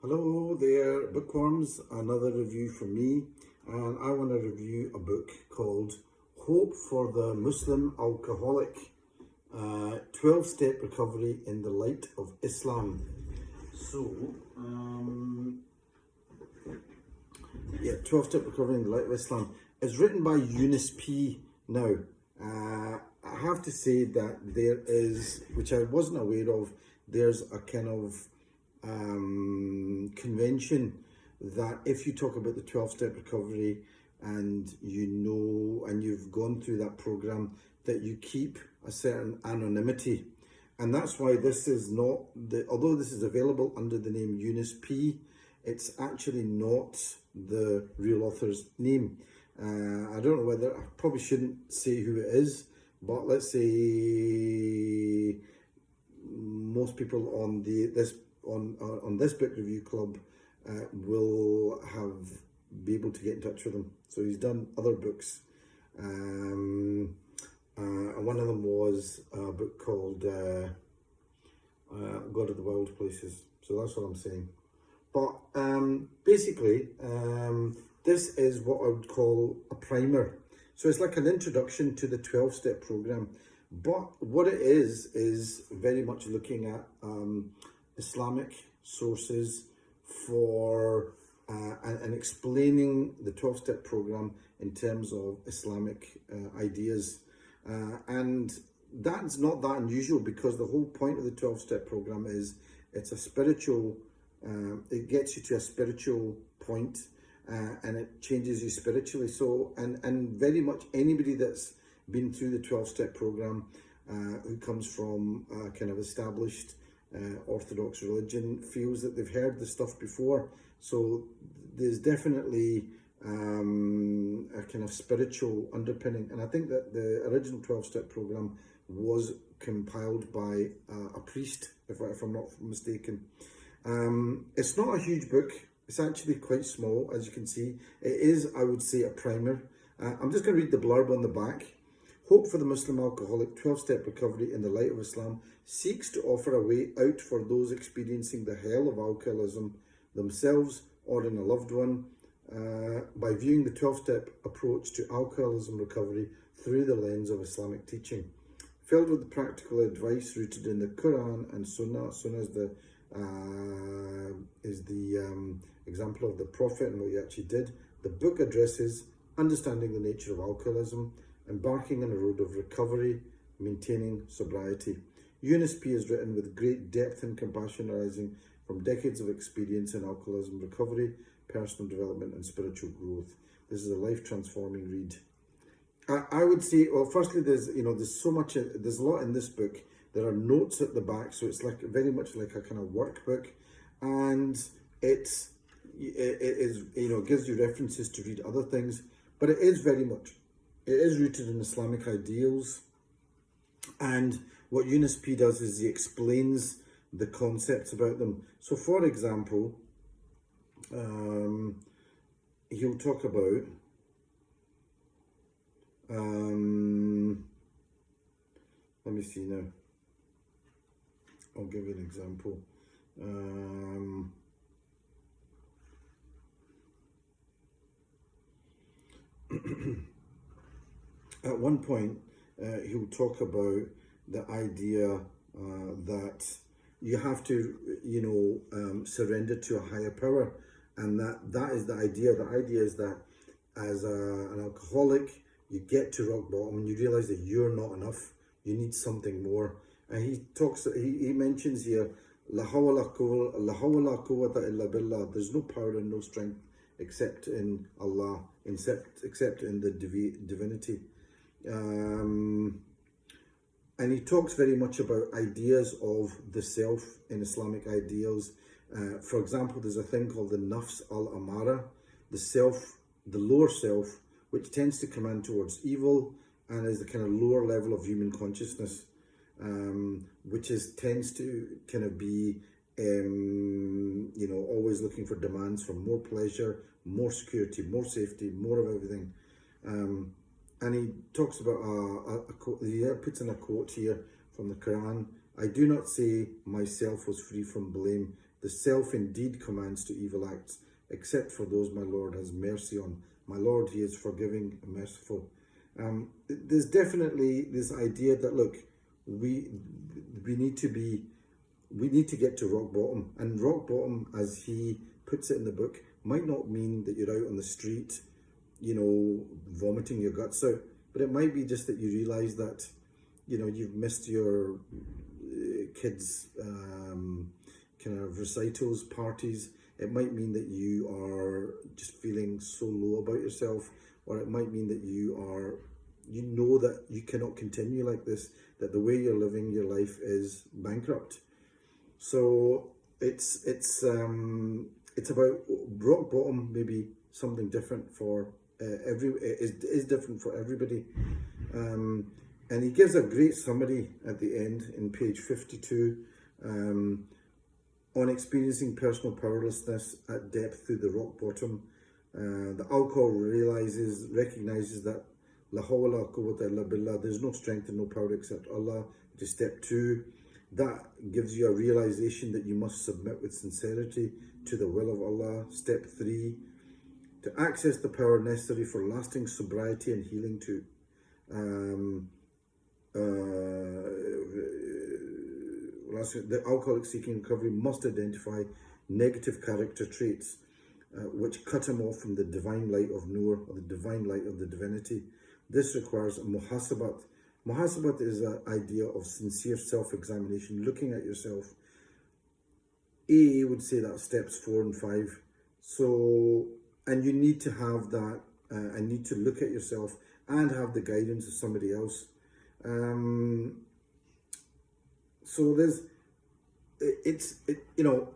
Hello there, bookworms. Another review from me, and I want to review a book called Hope for the Muslim Alcoholic, 12-Step Recovery in the Light of Islam. So, 12-Step Recovery in the Light of Islam is written by Yunis P. Now, I have to say that there is, which I wasn't aware of, there's a kind of convention that if you talk about the 12-step recovery and you know and you've gone through that program, that you keep a certain anonymity. And that's why this is not although this is available under the name Yunis P, it's actually not the real author's name. I don't know whether, I probably shouldn't say who it is, but let's say most people on this book review club will be able to get in touch with him. So he's done other books. One of them was a book called God of the Wild Places. So that's what I'm saying. But basically, this is what I would call a primer. So it's like an introduction to the 12-step program. But what it is very much looking at Islamic sources for and explaining the 12-step program in terms of Islamic ideas. And that's not that unusual, because the whole point of the 12-step program is it's a spiritual, it gets you to a spiritual point and it changes you spiritually. So, and very much anybody that's been through the 12-step program who comes from a kind of established Orthodox religion feels that they've heard this stuff before. So there's definitely a kind of spiritual underpinning. And I think that the original 12-step program was compiled by a priest, if I'm not mistaken. It's not a huge book. It's actually quite small, as you can see. It is, I would say, a primer. I'm just going to read the blurb on the back. Hope for the Muslim Alcoholic, 12-Step Recovery in the Light of Islam seeks to offer a way out for those experiencing the hell of alcoholism themselves or in a loved one by viewing the 12-step approach to alcoholism recovery through the lens of Islamic teaching. Filled with practical advice rooted in the Quran and Sunnah. Sunnah is the example of the Prophet and what he actually did. The book addresses understanding the nature of alcoholism, embarking on a road of recovery, maintaining sobriety. Yunis P is written with great depth and compassion arising from decades of experience in alcoholism recovery, personal development and spiritual growth. This is a life-transforming read. I would say, well, firstly, there's so much, there's a lot in this book. There are notes at the back, so it's like very much like a kind of workbook, and it is, gives you references to read other things, but it is rooted in Islamic ideals. And what Yunis P does is he explains the concepts about them. So for example, he'll talk about let me see now. I'll give you an example. At one point, he'll talk about the idea that you have to, surrender to a higher power, and that is the idea. The idea is that as an alcoholic, you get to rock bottom and you realize that you're not enough. You need something more. And he mentions here, La hawla quwwata illa billah. There's no power and no strength except in Allah, except in the divinity. And he talks very much about ideas of the self in Islamic ideals. For example, there's a thing called the nafs al-amara, the self, the lower self, which tends to command towards evil and is the kind of lower level of human consciousness, which tends to kind of be, always looking for demands for more pleasure, more security, more safety, more of everything. And he talks about he puts in a quote here from the Quran: I do not say myself was free from blame, The self indeed commands to evil acts, except for those my Lord has mercy on. My Lord, he is forgiving and merciful. There's definitely this idea that, look, we need to get to rock bottom. And rock bottom, as he puts it in the book, might not mean that you're out on the street, you know, vomiting your guts out, but it might be just that you realize that, you know, you've missed your kids' kind of recitals, parties. It might mean that you are just feeling so low about yourself, or it might mean that you know that you cannot continue like this, that the way you're living your life is bankrupt. So it's about rock bottom, maybe something different for is different for everybody. And he gives a great summary at the end in page 52 on experiencing personal powerlessness at depth through the rock bottom. The alcohol recognizes that La hawla wa quwwata illa billah, there's no strength and no power except Allah, which is step 2. That gives you a realization that you must submit with sincerity to the will of Allah. Step 3, to access the power necessary for lasting sobriety and healing too. The alcoholic seeking recovery must identify negative character traits which cut him off from the divine light of Nur, or the divine light of the divinity. This requires muhasabat. Muhasabat is an idea of sincere self-examination, looking at yourself. AA would say that steps 4 and 5. So, and you need to have that, and need to look at yourself and have the guidance of somebody else. So you know,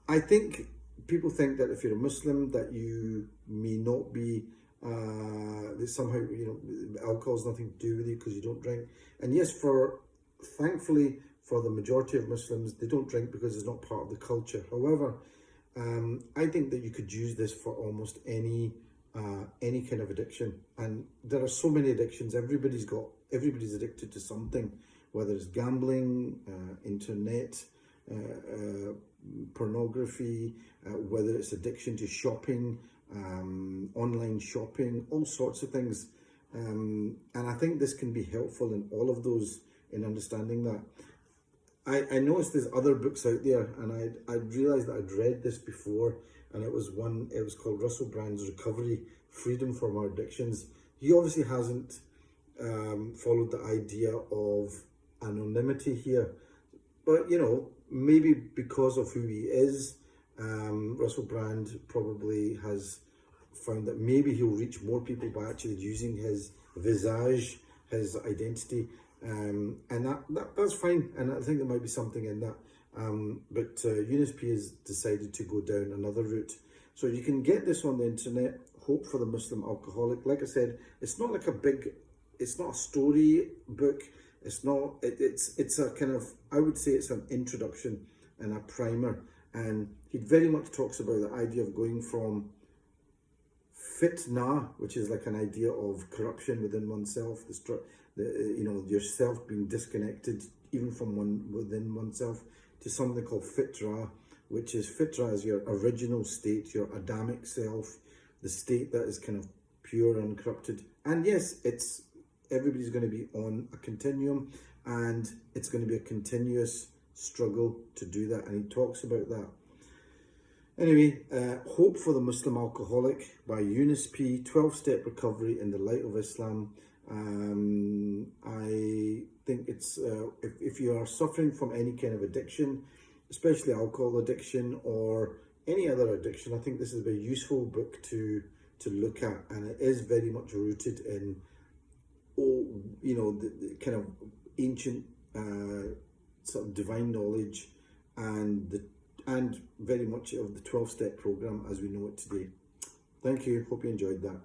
I think people think that if you're a Muslim that you may not be, that somehow, you know, alcohol has nothing to do with you because you don't drink. And yes, thankfully for the majority of Muslims, they don't drink because it's not part of the culture. However, I think that you could use this for almost any kind of addiction. And there are so many addictions. Everybody's addicted to something, whether it's gambling, internet, pornography, whether it's addiction to shopping, online shopping, all sorts of things. And I think this can be helpful in all of those, in understanding that. I noticed there's other books out there, and I realized that I'd read this before, and it was called Russell Brand's Recovery, Freedom from Our Addictions. He obviously hasn't followed the idea of anonymity here, but you know, maybe because of who he is, Russell Brand probably has found that maybe he'll reach more people by actually using his visage, his identity, and that's fine. And I think there might be something in that. But Yunis P has decided to go down another route. So you can get this on the internet. Hope for the Muslim Alcoholic. Like I said, it's not like it's not a story book. It's not. It's a kind of, I would say it's an introduction and a primer. And he very much talks about the idea of going from fitna, which is like an idea of corruption within oneself, you know, yourself being disconnected even from within oneself, to something called fitra, which is your original state, your Adamic self, the state that is kind of pure and uncorrupted. And yes, everybody's going to be on a continuum, and it's going to be a continuous struggle to do that, and he talks about that. Anyway, Hope for the Muslim Alcoholic by Yunis P, 12-Step Recovery in the Light of Islam. I think it's, if you are suffering from any kind of addiction, especially alcohol addiction or any other addiction, I think this is a very useful book to look at, and it is very much rooted in, you know, the kind of ancient sort of divine knowledge, and very much of the 12-step program as we know it today. Thank you. Hope you enjoyed that.